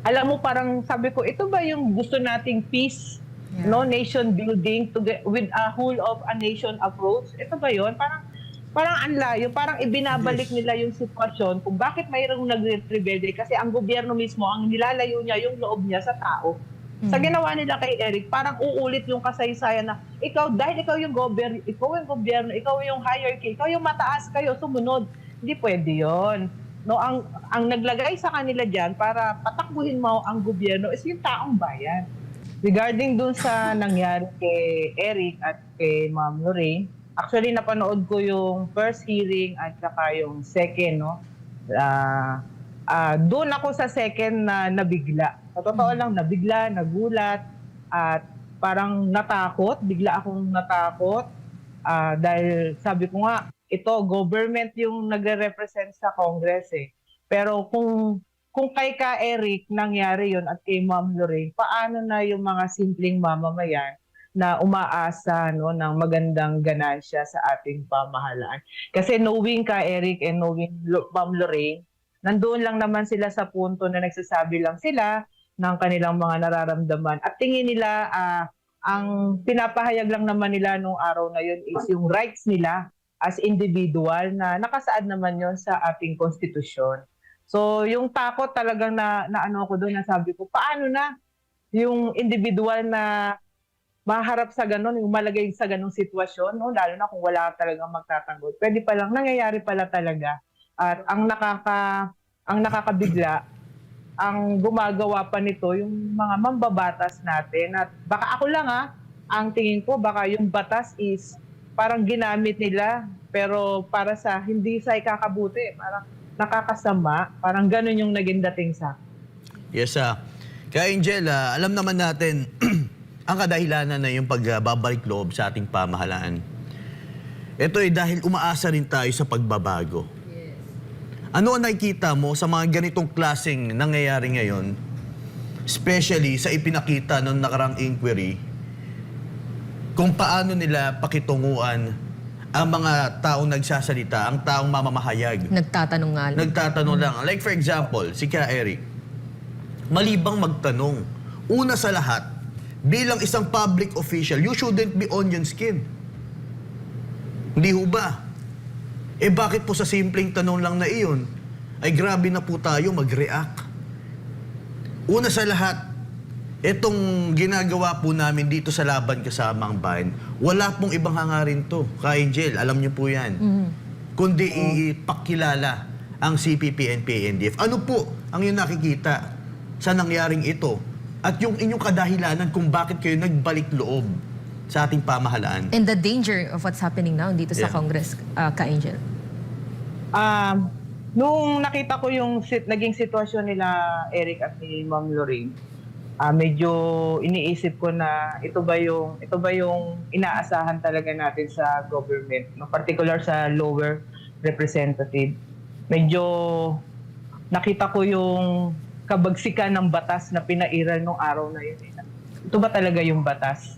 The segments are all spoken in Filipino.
Alam mo, parang sabi ko, ito ba yung gusto nating peace, Yeah. no, nation building with a whole of a nation approach? Ito ba yun? Parang ang layo, parang ibinabalik Yes. nila yung sitwasyon kung bakit mayroong nagre-rebelde kasi ang gobyerno mismo ang nilalayo niya yung loob niya sa tao. Sa ginawa nila kay Eric, parang uulit yung kasaysayan na ikaw, dahil ikaw yung gobyerno, ikaw yung hierarchy, ikaw yung mataas, kayo sumunod. Hindi pwede yon. No, ang naglagay sa kanila diyan para patakbuhin mo ang gobyerno is yung taong bayan. Regarding dun sa nangyari kay Eric at kay Ma'am Lorraine, actually napanood ko yung first hearing at saka yung second, no. Doon ako sa second na nabigla. Sa totoo lang, nabigla, nagulat, at parang natakot, bigla akong natakot. Dahil sabi ko nga, ito, government yung nagre-represent sa Congress eh. Pero kung kay ka Eric nangyari yon at kay Ma'am Lorraine, paano na yung mga simpleng mamamayan na umaasa, no, ng magandang ganansya sa ating pamahalaan? Kasi knowing ka Eric and knowing Ma'am Lorraine, nandoon lang naman sila sa punto na nagsasabi lang sila ng kanilang mga nararamdaman. At tingin nila, ang pinapahayag lang naman nila nung araw na yun is yung rights nila as individual na nakasaad naman yon sa ating konstitusyon. So yung takot talagang na ano ko doon, na sabi ko, paano na yung individual na maharap sa ganun, yung malagay sa ganung sitwasyon, no? Lalo na kung wala talagang magtatanggol. Pwede pa lang, nangyayari pala talaga. At ang nakakabigla, ang gumagawa pa nito yung mga mambabatas natin. At baka ako lang ang tingin ko, baka yung batas is parang ginamit nila, pero para sa hindi sa ikakabuti, parang nakakasama, parang ganun yung naging dating sa. Yes, kaya Angel, alam naman natin ang kadahilanan na yung pagbabalik loob sa ating pamahalaan. Ito ay dahil umaasa rin tayo sa pagbabago. Yes. Ano ang nakikita mo sa mga ganitong klaseng nangyayari ngayon, especially sa ipinakita ng nakarang inquiry, kung paano nila pakitunguan ang mga taong nagsasalita, ang taong mamamahayag? Nagtatanong nga lang. Nagtatanong lang. Like for example, si Ka Eric, malibang magtanong, una sa lahat, bilang isang public official, you shouldn't be onion skin. Hindi ho ba? Eh bakit po sa simpleng tanong lang na iyon, ay grabe na po tayo mag-react? Una sa lahat, itong ginagawa po namin dito sa Laban Kasama ang Bayan, wala pong ibang hangarin to. Ka Angel, alam niyo po yan. Kundi ipakilala ang CPP and PNDF. Ano po ang iyong nakikita sa nangyaring ito? At yung inyong kadahilanan kung bakit kayo nagbalik loob sa ating pamahalaan? And the danger of what's happening now dito sa Congress, Ka Angel. Nung nakita ko yung naging sitwasyon nila Eric at ni Ma'am Lorraine, medyo iniisip ko na ito ba yung inaasahan talaga natin sa government, no? Particular sa lower representative. Medyo nakita ko yung kabagsikan ng batas na pinairal nung araw na yun. Ito ba talaga yung batas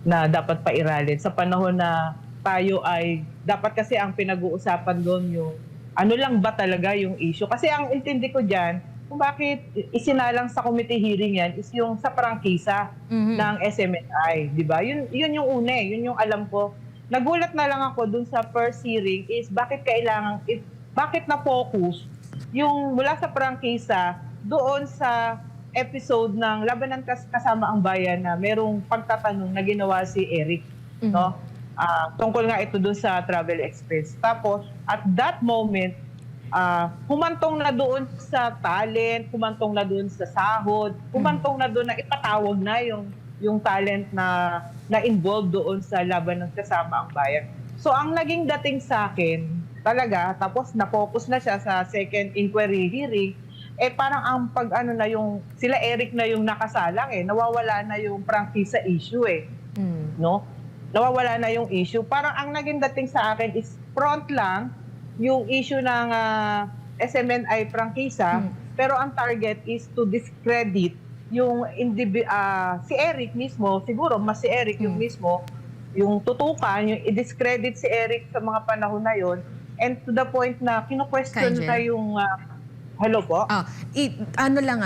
na dapat pairalin sa panahon na tayo ay dapat, kasi ang pinag-uusapan doon yung ano lang ba talaga yung issue. Kasi ang intindi ko dyan, kung bakit isinalang sa committee hearing yan is yung sa prangkisa ng SMNI, di ba? Yun yung una yun yung alam ko. Nagulat na lang ako dun sa first hearing is bakit na-focus yung mula sa prangkisa doon sa episode ng Labanan Kasama ang Bayan na merong pagtatanong na ginawa si Eric, no? Tungkol nga ito doon sa travel expense. Tapos, at that moment, humantong na doon sa talent, humantong na doon sa sahod, humantong na doon na ipatawag na yung talent na involved doon sa Laban ng Kasama ang Bayan. So ang naging dating sa akin talaga, tapos na-focus na siya sa second inquiry hearing, parang ang pag-ano na yung sila Eric na yung nakasalang nawawala na yung prangkisa issue no? Nawawala na yung issue. Parang ang naging dating sa akin is front lang yung issue ng SMNI prangkisa, pero ang target is to discredit yung si Eric mismo, siguro mas si Eric yung mismo, yung tutukan, yung i-discredit si Eric sa mga panahon na yon, and to the point na kino-question na yung Hello po? Ano lang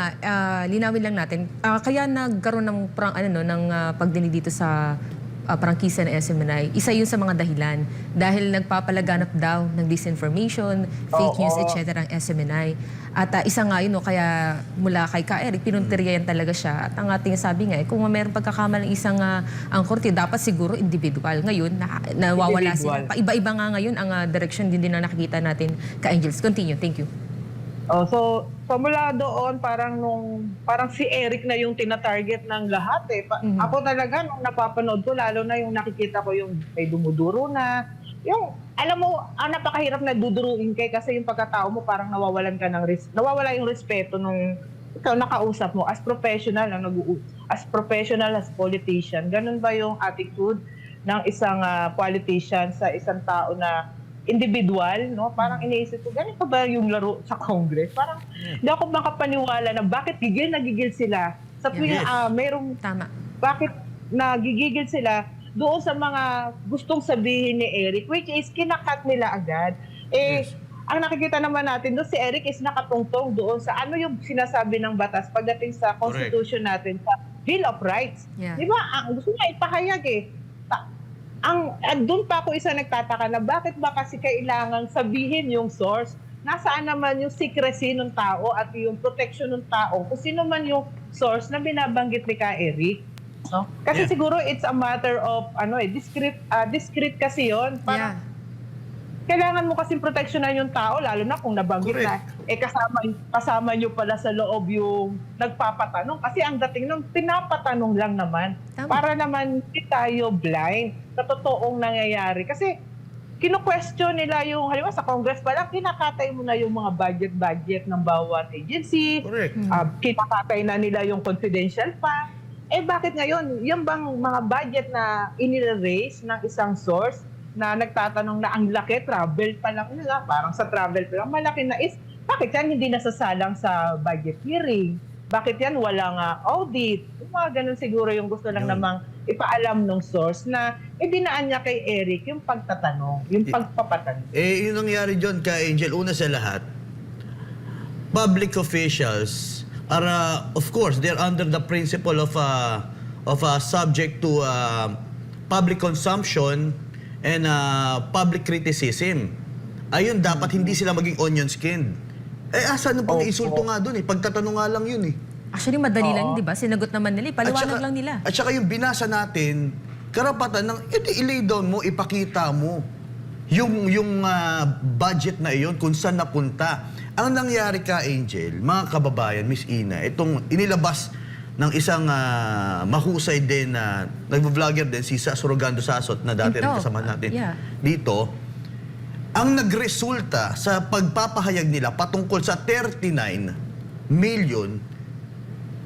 linawin lang natin. Kaya nagkaroon ng pagdinig dito sa prangkisa ng SMNI, isa yun sa mga dahilan dahil nagpapalaganap daw ng disinformation, fake news, etc. ang SMNI. At isa nga yun, kaya mula kay Ka Eric, pinuntiryan talaga siya. At ang ating sabi nga, kung mayroong pagkakamalang isang angkorte, dapat siguro individual. Ngayon, nawawala sila. Iba-iba nga ngayon ang direction din na nakikita natin. Ka Angels, continue. Thank you. So mula doon, parang si Eric na yung tina-target ng lahat eh. Ako talaga, nung napapanood ko, lalo na yung nakikita ko yung may dumuduro na, yung, alam mo, ang napakahirap na duduruin kay kasi yung pagkatao mo parang nawawalan ka ng nawawala yung respeto nung ikaw nakausap mo as professional, as politician. Ganun ba yung attitude ng isang politician sa isang tao na individual, no? Parang iniisip ko, ganito ba yung laro sa Congress? Parang hindi ako makapaniwala na bakit gigil sila sa tuwing mayroong Tama. bakit nagigigil sila doon sa mga gustong sabihin ni Eric, which is kinakat nila agad. Ang nakikita naman natin doon, si Eric is nakatungtong doon sa ano yung sinasabi ng batas pagdating sa Constitution natin, sa Bill of Rights. Yeah. Di ba? Ang gusto niya ipahayag doon pa ako isa nagtataka na bakit ba kasi kailangan sabihin yung source? Nasaan naman yung secrecy ng tao at yung protection ng tao kung sino man yung source na binabanggit ni Ka Eric? No? Kasi siguro it's a matter of discreet kasi yon. Parang kailangan mo kasing proteksyonan yung tao, lalo na kung nabanggit na kasama nyo pala sa loob yung nagpapatanong. Kasi ang dating nung pinapatanong lang naman. Tama. Para naman hindi tayo blind sa totoong nangyayari. Kasi kino-question nila yung, halimbawa sa Congress pa lang, kinakatay mo na yung mga budget ng bawat agency. Correct. Kinakatay na nila yung confidential pa. Bakit ngayon, yung bang mga budget na inire-raise ng isang source na nagtatanong na ang laki, travel pa lang nila, parang sa travel pa lang, malaki na is, bakit yan hindi nasasalang sa budget hearing? Bakit yan walang audit? Yung mga ganun siguro yung gusto lang namang ipaalam ng source na dinaan niya kay Eric yung pagtatanong, yung pagpapatanong. Yung nangyari dyan, Ka Angel, una sa lahat, public officials are, of course, they're under the principle of subject to public consumption and public criticism. Ayun, dapat hindi sila maging onion skinned. Asan na pang insulto nga doon pagtatanong nga lang yun Actually, madali lang, di ba? Sinagot naman nila, paliwanag lang nila. At saka yung binasa natin, karapatan ng, i-lay down mo, ipakita mo yung budget na iyon, kung saan napunta. Ang nangyari, Ka Angel, mga kababayan, Miss Ina, itong inilabas ng isang mahusay din na nag-vlogger din, si Surogando Sasot, na dati rin kasama natin dito, ang nagresulta sa pagpapahayag nila patungkol sa 39 million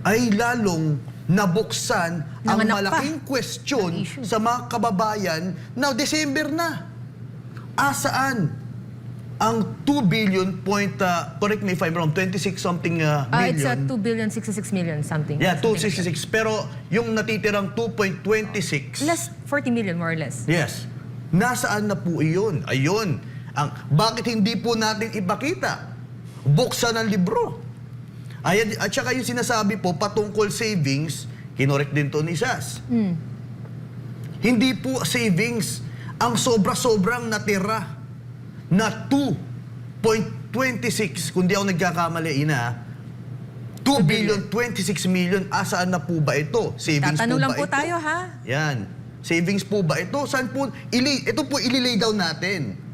ay lalong nabuksan ang malaking question sa mga kababayan na December na. Asaan ang 2 billion correct me if I'm wrong, 26 something million. It's 2 billion, 66 million something. Yeah, 266. Pero yung natitirang 2.26. Less 40 million more or less. Yes. Nasaan na po iyon? Ayun. Bakit hindi po natin ipakita? Buksan ang libro. At saka yung sinasabi po, patungkol savings, kinorek din to ni Sas. Hindi po savings ang sobra-sobrang natira na 2.26, kung di ako nagkakamali, 2 billion, 26 million, asaan na po ba ito? Savings Tatanong po lang ba po ito? tayo, ha? Yan. Savings po ba ito? Saan po? Ito po ililay down natin.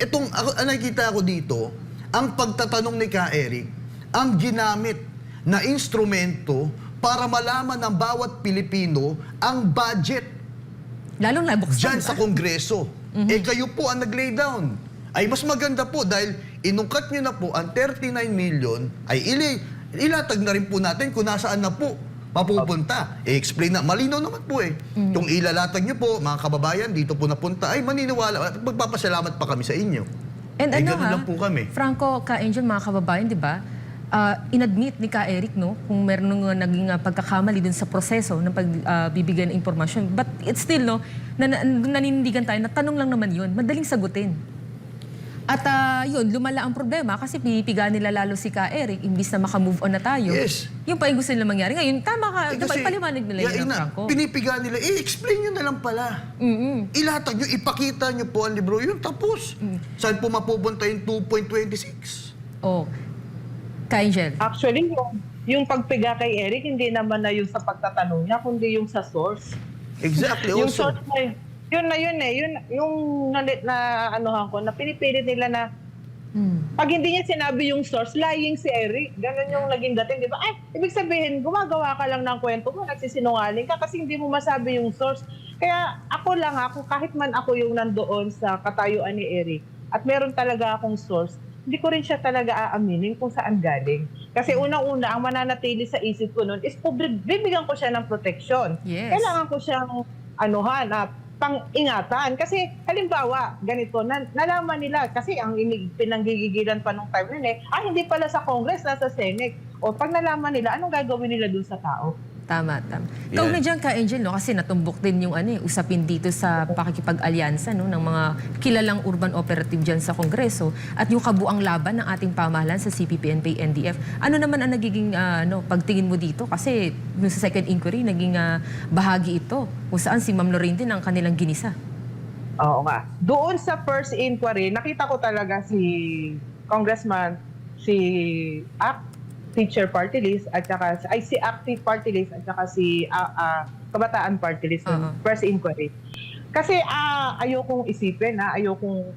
Itong, nakikita ko dito, ang pagtatanong ni Ka Eric, ang ginamit na instrumento para malaman ng bawat Pilipino ang budget Lalong nabuksan. dyan sa Kongreso. Kayo po ang nag-lay down. Ay mas maganda po dahil inungkat nyo na po ang 39 million ay ilatag na rin po natin kung nasaan na po mapupunta. I-explain na. Malinaw naman po Kung ilalatag nyo po, mga kababayan, dito po napunta, ay maniniwala. Magpapasalamat pa kami sa inyo. And ganun lang po kami. Franco, Ka Angel, mga kababayan, di ba? Inadmit ni Ka Eric, no, kung meron nung naging pagkakamali dun sa proseso ng pagbibigay ng impormasyon. But it's still, no, naninindigan tayo na tanong lang naman yun. Madaling sagutin. At yun, lumala ang problema kasi pinipiga nila lalo si Ka Eric, imbis na makamove on na tayo. Yes. Yung pa yung gusto nila mangyari. Ngayon, tama ka, Kasi, paliwanag nila yun, Franco. pinipiga nila, explain nyo na lang pala. Ilatag nyo, ipakita nyo po ang libro, yun tapos. Saan po mapupunta yung 2.26? Oh, Ka Angel. Actually, yung pagpiga kay Eric, hindi naman na yung sa pagtatanong niya, kundi yung sa source. Exactly, Yung also. source na yun na yun eh. Yun, yung anuhan ko, na pinipilit nila na pag hindi niya sinabi yung source, lying si Eric. Ganon yung naging dating, di ba? Ay, ibig sabihin, gumagawa ka lang ng kwento mo, nagsisinungaling ka kasi hindi mo masabi yung source. Kaya ako, kahit man ako yung nandoon sa katayuan ni Eric, at meron talaga akong source, hindi ko rin siya talaga aaminin kung saan galing. Kasi unang-una, ang mananatili sa isip ko noon is bibigyan ko siya ng protection. Yes. Kailangan ko siyang pang-ingatan. Kasi halimbawa, ganito, nalaman nila, kasi ang pinanggigigilan pa nung time nun hindi pala sa Congress, nasa Senate. O pag nalaman nila, anong gagawin nila dun sa tao? Tama. Ikaw na dyan, Ka Angel, no? Kasi natumbok din yung usapin dito sa pakikipag-alyansa ng mga kilalang urban operative dyan sa Kongreso at yung kabuang laban ng ating pamahalaan sa CPP, NPA, NDF. Ano naman ang nagiging pagtingin mo dito? Kasi sa second inquiry, naging bahagi ito kung saan si Ma'am Lorraine din ang kanilang ginisa. Oo nga. Doon sa first inquiry, nakita ko talaga si Congressman, si Teacher Party List at saka si Active Party List at saka si Kabataan Party List ng first inquiry. Kasi ayokong isipin ayokong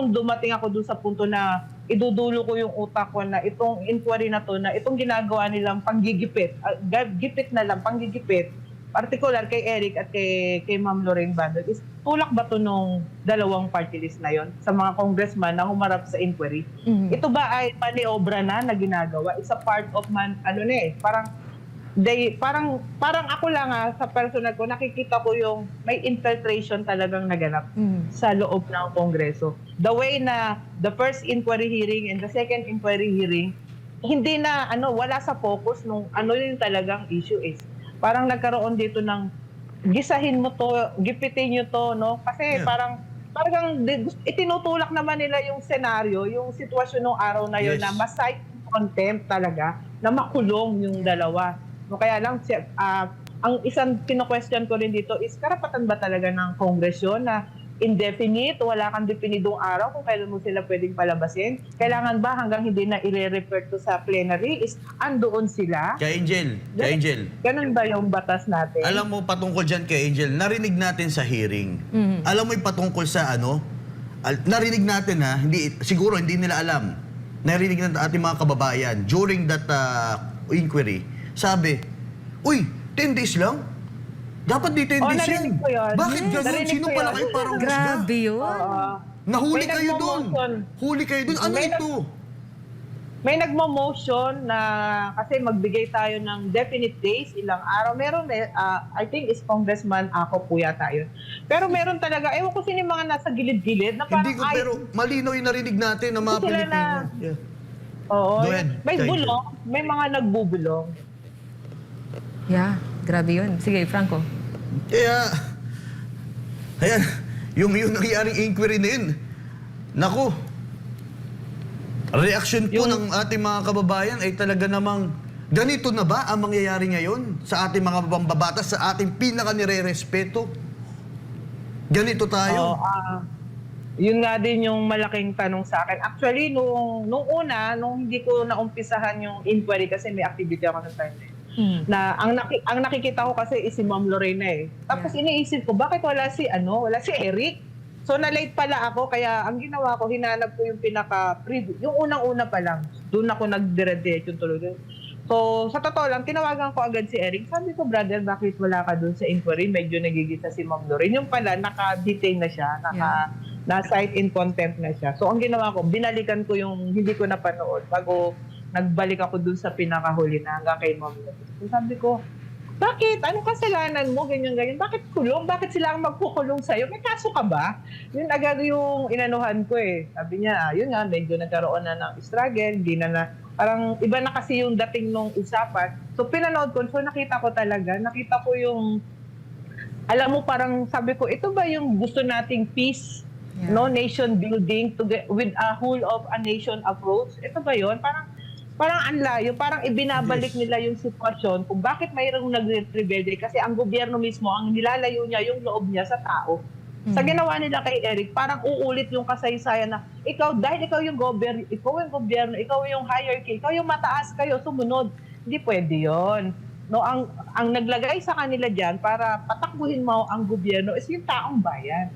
dumating ako dun sa punto na idudulo ko yung utak ko na itong inquiry na to, na itong ginagawa nilang panggigipit, panggigipit, particular kay Eric at kay Ma'am Lorraine Bandol, is tulak ba to nung dalawang party list na yon sa mga congressman na humarap sa inquiry? Ito ba ay maniobra na ginagawa? It's a part of parang ako lang sa personal ko, nakikita ko yung may infiltration talagang naganap sa loob ng Kongreso. The way na the first inquiry hearing and the second inquiry hearing, hindi na wala sa focus nung yung talagang issue is. Parang nagkaroon dito ng gisahin mo to, gipitin nyo to, no? Kasi parang itinutulak naman nila yung senaryo, yung sitwasyon ng araw na yun, Yes. na ma-cite contempt talaga, na makulong yung dalawa. No, kaya lang, ang isang kino-question ko rin dito is, karapatan ba talaga ng Congress yun na indefinite, wala kang definidong araw kung kailan mo sila pwedeng palabasin? Kailangan ba hanggang hindi na i-refer to sa plenary is andoon sila? Kay Angel, Ganun ba yung batas natin? alam mo patungkol dyan kay Angel, narinig natin sa hearing. Alam mo yung patungkol sa narinig natin siguro hindi nila alam. Narinig ng ating mga kababayan during that inquiry. Sabi, uy, 10 days lang? Dapat di 10 days yan. narinig ko yun. Bakit ganun? Narinig Sino ko pala yun. kayo parang husga? Grabe yun. Nahuli May kayo doon. nagmo-motion. Huli kayo doon. Ano May ito? May nagmo-motion na kasi magbigay tayo ng definite days, ilang araw. Meron, I think is Congressman ako po yata yun. Pero meron talaga, ewan ko sino yung mga nasa gilid-gilid na parang Hindi ko, pero malinaw yung narinig natin ng mga Sila Pilipino. na- Yeah. Oo. Go ahead, May Kay bulong, may mga nagbubulong. Yeah, grabe yun. Sige, Franco. Kaya, ayan, yung nangyaring inquiry na yun, naku, reaction po ng ating mga kababayan ay talaga namang, ganito na ba ang mangyayari ngayon sa ating mga mambabatas, sa ating pinaka-nire-respeto? Ganito tayo. Yun nga din yung malaking tanong sa akin. Actually, nung hindi ko naumpisahan yung inquiry kasi may activity ako ng time na yun. Na ang nakikita ko kasi is si Ma'am Lorena Tapos iniisip ko, bakit wala si Eric? So na-late pala ako, kaya ang ginawa ko, hinanap ko yung pinaka-preview. Yung unang-una pa lang, doon ako nag-direct yung tuloy. So sa totoo lang, tinawagan ko agad si Eric. Sabi ko, brother, bakit wala ka doon sa inquiry? Medyo nagigisa si Ma'am Lorena. Yung pala, naka-detain na siya, na-cite in contempt na siya. So ang ginawa ko, binalikan ko yung hindi ko napanood bago nagbalik ako dun sa pinakahuli na hanggang kay Ma'am Lorena. So sabi ko, bakit? Anong kasalanan mo? Ganyan-ganyan. Bakit kulong? Bakit sila ang magkukulong sa'yo? May kaso ka ba? Yun agad yung inanuhan ko Sabi niya, yun nga, medyo nagkaroon na ng struggle. Hindi na parang iba na kasi yung dating nung usapan. So pinanood ko. So nakita ko yung, alam mo, parang sabi ko, ito ba yung gusto nating peace Yeah. no nation building with a whole of a nation approach. Ito ba 'yon? Parang ang layo, parang ibinabalik Yes. nila yung sitwasyon kung bakit mayroong nagre-rebelde kasi ang gobyerno mismo ang nilalayo niya yung loob niya sa tao. Sa ginawa nila kay Eric, parang uulit yung kasaysayan na dahil ikaw yung gobyerno, ikaw yung hierarchy, ikaw yung mataas, kayo sumunod. Hindi pwede 'yon. No, ang naglagay sa kanila diyan para patakbuhin mo ang gobyerno is yung taong bayan.